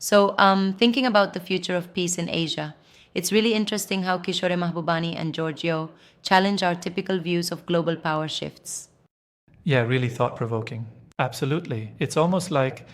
So, thinking about the future of peace in Asia, it's really interesting how Kishore Mahbubani and Giorgio challenge our typical views of global power shifts. Yeah, really thought provoking. Absolutely. It's almost like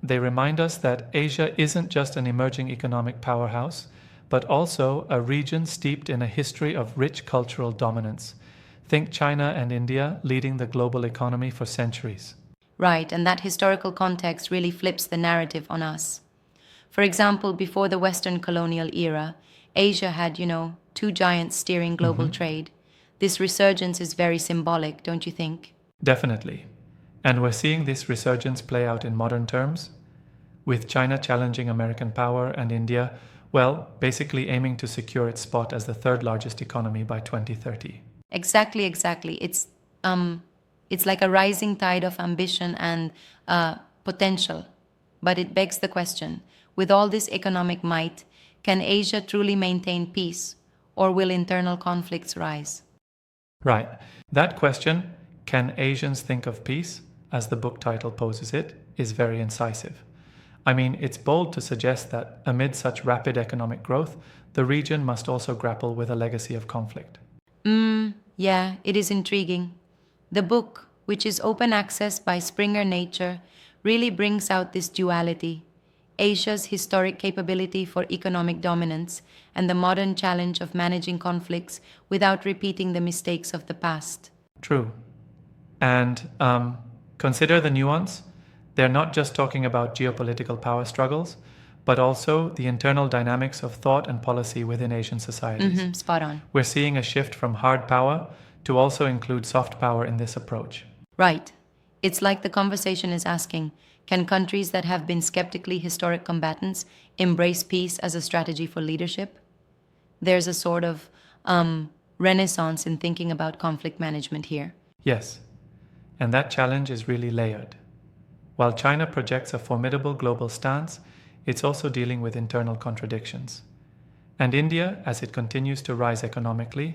they remind us that Asia isn't just an emerging economic powerhouse, but also a region steeped in a history of rich cultural dominance. Think China and India leading the global economy for centuries. Right, and that historical context really flips the narrative on us. For example, before the Western colonial era, Asia had, two giants steering global Mhm. trade. This resurgence is very symbolic, don't you think? Definitely. And we're seeing this resurgence play out in modern terms, with China challenging American power and India, well, basically aiming to secure its spot as the third largest economy by 2030. Exactly, exactly. It's like a rising tide of ambition and potential. But it begs the question: with all this economic might, can Asia truly maintain peace, or will internal conflicts rise? Right. That question, can Asians think of peace, as the book title poses it, is very incisive. I mean, it's bold to suggest that amid such rapid economic growth, the region must also grapple with a legacy of conflict. Yeah, it is intriguing. The book, which is open access by Springer Nature, really brings out this duality: Asia's historic capability for economic dominance and the modern challenge of managing conflicts without repeating the mistakes of the past. True. And consider the nuance. They're not just talking about geopolitical power struggles, but also the internal dynamics of thought and policy within Asian societies. Spot on. We're seeing a shift from hard power to also include soft power in this approach. Right. It's like the conversation is asking: can countries that have been skeptically historic combatants embrace peace as a strategy for leadership? There's a sort of renaissance in thinking about conflict management here. Yes, and that challenge is really layered. While China projects a formidable global stance, it's also dealing with internal contradictions. And India, as it continues to rise economically,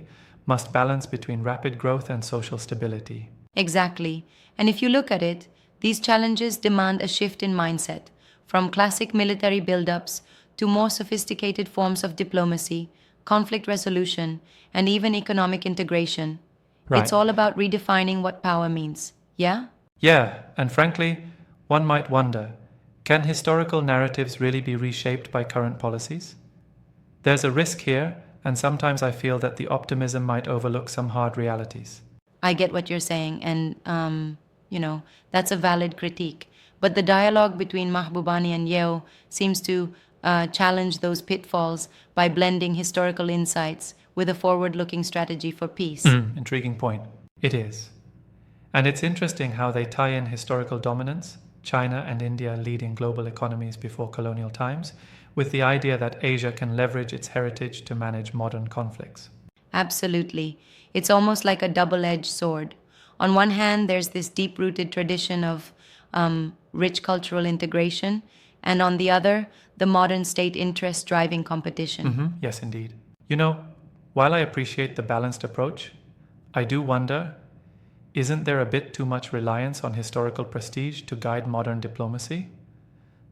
must balance between rapid growth and social stability. Exactly. And if you look at it, these challenges demand a shift in mindset, from classic military buildups to more sophisticated forms of diplomacy, conflict resolution, and even economic integration. It's Right. all about redefining what power means. Yeah? Yeah, and frankly, one might wonder, can historical narratives really be reshaped by current policies? There's a risk here, and sometimes I feel that the optimism might overlook some hard realities. I get what you're saying, and that's a valid critique. But the dialogue between Mahbubani and Yeo seems to challenge those pitfalls by blending historical insights with a forward-looking strategy for peace. Intriguing point. It is. And it's interesting how they tie in historical dominance, China and India leading global economies before colonial times, with the idea that Asia can leverage its heritage to manage modern conflicts. Absolutely. It's almost like a double edged sword. On one hand, there's this deep rooted tradition of rich cultural integration, and on the other, the modern state interest driving competition. Yes, indeed. You know, while I appreciate the balanced approach, I do wonder, isn't there a bit too much reliance on historical prestige to guide modern diplomacy?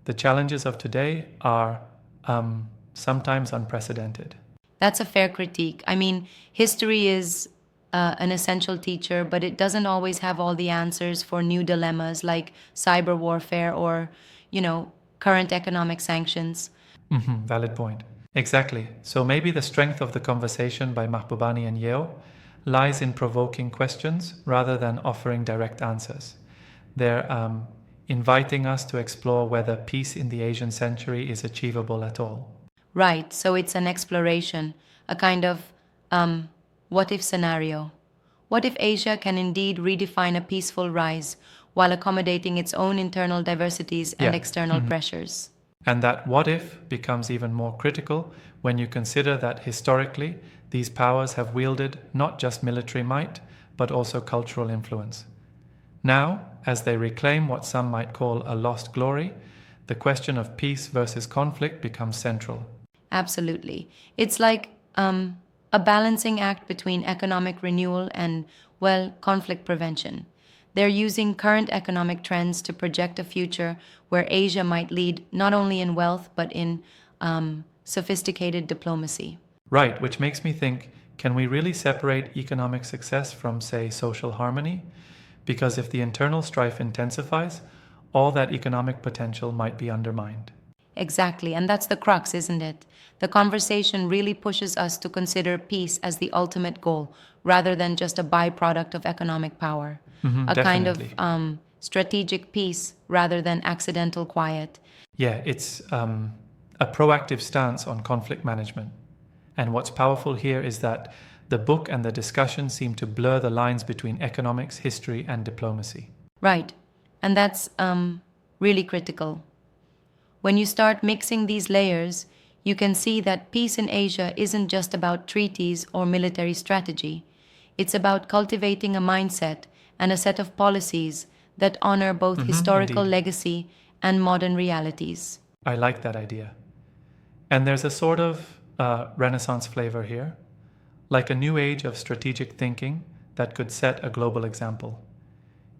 The challenges of today are sometimes unprecedented. That's a fair critique. I mean, history is an essential teacher, but it doesn't always have all the answers for new dilemmas like cyber warfare or, current economic sanctions. Valid point. Exactly. So maybe the strength of the conversation by Mahbubani and Yeo lies in provoking questions rather than offering direct answers. They're inviting us to explore whether peace in the Asian century is achievable at all. Right, so it's an exploration, a kind of what if scenario. What if Asia can indeed redefine a peaceful rise while accommodating its own internal diversities and Yeah. external pressures? And that what if becomes even more critical when you consider that historically these powers have wielded not just military might, but also cultural influence. Now, as they reclaim what some might call a lost glory, the question of peace versus conflict becomes central. Absolutely. It's like a balancing act between economic renewal and, well, conflict prevention. They're using current economic trends to project a future where Asia might lead not only in wealth but in sophisticated diplomacy. Right, which makes me think, can we really separate economic success from, say, social harmony? Because if the internal strife intensifies, all that economic potential might be undermined. Exactly, and that's the crux, isn't it? The conversation really pushes us to consider peace as the ultimate goal rather than just a byproduct of economic power. A kind of Definitely. strategic peace rather than accidental quiet. Yeah, it's a proactive stance on conflict management. And what's powerful here is that the book and the discussion seem to blur the lines between economics, history, and diplomacy. Right, and that's really critical. When you start mixing these layers, you can see that peace in Asia isn't just about treaties or military strategy. It's about cultivating a mindset and a set of policies that honor both historical Indeed. legacy and modern realities. I like that idea. And there's a sort of Renaissance flavor here, like a new age of strategic thinking that could set a global example.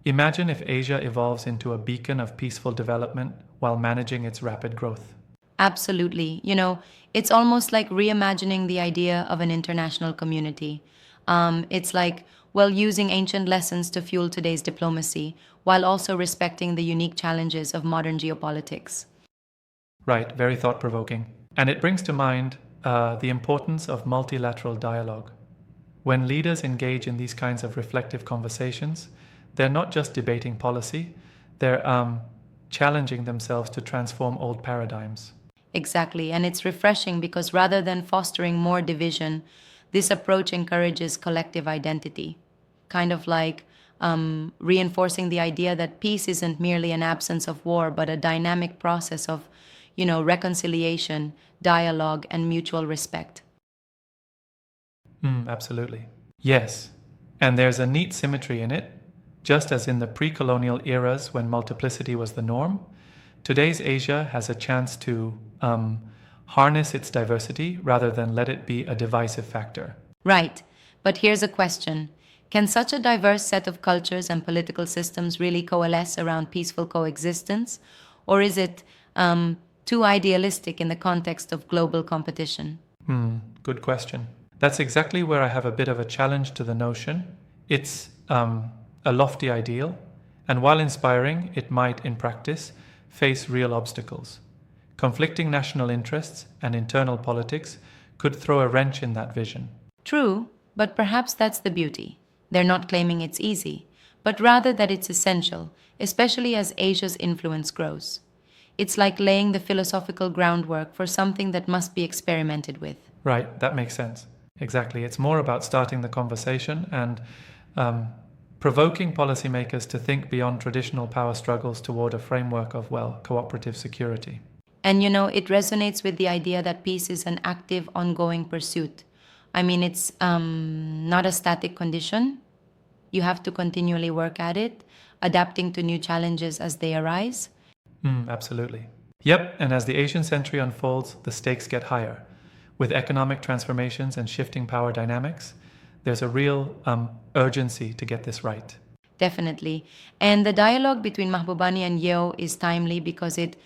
Imagine if Asia evolves into a beacon of peaceful development while managing its rapid growth. Absolutely. It's almost like reimagining the idea of an international community. It's like, well, using ancient lessons to fuel today's diplomacy while also respecting the unique challenges of modern geopolitics. Right, very thought provoking. And it brings to mind the importance of multilateral dialogue. When leaders engage in these kinds of reflective conversations, they're not just debating policy, they're challenging themselves to transform old paradigms. Exactly. And it's refreshing because rather than fostering more division, this approach encourages collective identity, kind of like reinforcing the idea that peace isn't merely an absence of war, but a dynamic process of, reconciliation, dialogue, and mutual respect. Absolutely. Yes. And there's a neat symmetry in it. Just as in the pre-colonial eras when multiplicity was the norm, today's Asia has a chance to harness its diversity rather than let it be a divisive factor. Right. But here's a question. Can such a diverse set of cultures and political systems really coalesce around peaceful coexistence? Or is it too idealistic in the context of global competition? Good question. That's exactly where I have a bit of a challenge to the notion. It's a lofty ideal, and while inspiring, it might, in practice, face real obstacles. Conflicting national interests and internal politics could throw a wrench in that vision. True, but perhaps that's the beauty. They're not claiming it's easy, but rather that it's essential, especially as Asia's influence grows. It's like laying the philosophical groundwork for something that must be experimented with. Right, that makes sense. Exactly. It's more about starting the conversation and provoking policymakers to think beyond traditional power struggles toward a framework of, well, cooperative security. And it resonates with the idea that peace is an active, ongoing pursuit. I mean, it's not a static condition. You have to continually work at it, adapting to new challenges as they arise. Absolutely. Yep, and as the Asian century unfolds, the stakes get higher. With economic transformations and shifting power dynamics, there's a real urgency to get this right. Definitely. And the dialogue between Mahbubani and Yeo is timely because it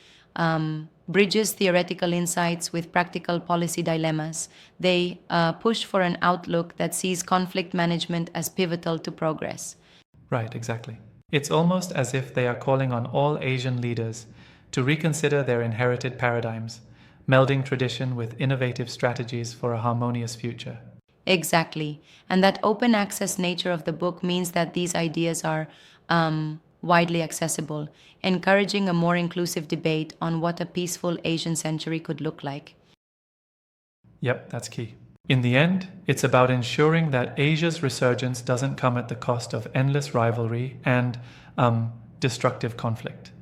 bridges theoretical insights with practical policy dilemmas. They push for an outlook that sees conflict management as pivotal to progress. Right, exactly. It's almost as if they are calling on all Asian leaders to reconsider their inherited paradigms, melding tradition with innovative strategies for a harmonious future. Exactly. And that open access nature of the book means that these ideas are widely accessible, encouraging a more inclusive debate on what a peaceful Asian century could look like. Yep, that's key. In the end, it's about ensuring that Asia's resurgence doesn't come at the cost of endless rivalry and destructive conflict.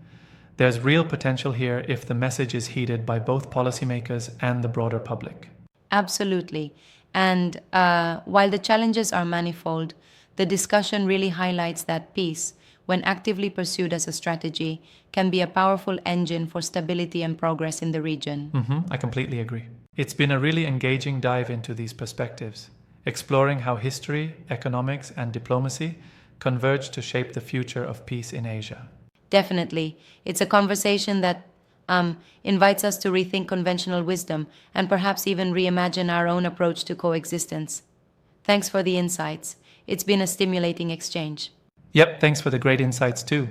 There's real potential here if the message is heeded by both policymakers and the broader public. Absolutely. And while the challenges are manifold, the discussion really highlights that peace, when actively pursued as a strategy, can be a powerful engine for stability and progress in the region. I completely agree. It's been a really engaging dive into these perspectives, exploring how history, economics, and diplomacy converge to shape the future of peace in Asia. Definitely. It's a conversation that invites us to rethink conventional wisdom and perhaps even reimagine our own approach to coexistence. Thanks for the insights. It's been a stimulating exchange. Yep, thanks for the great insights too.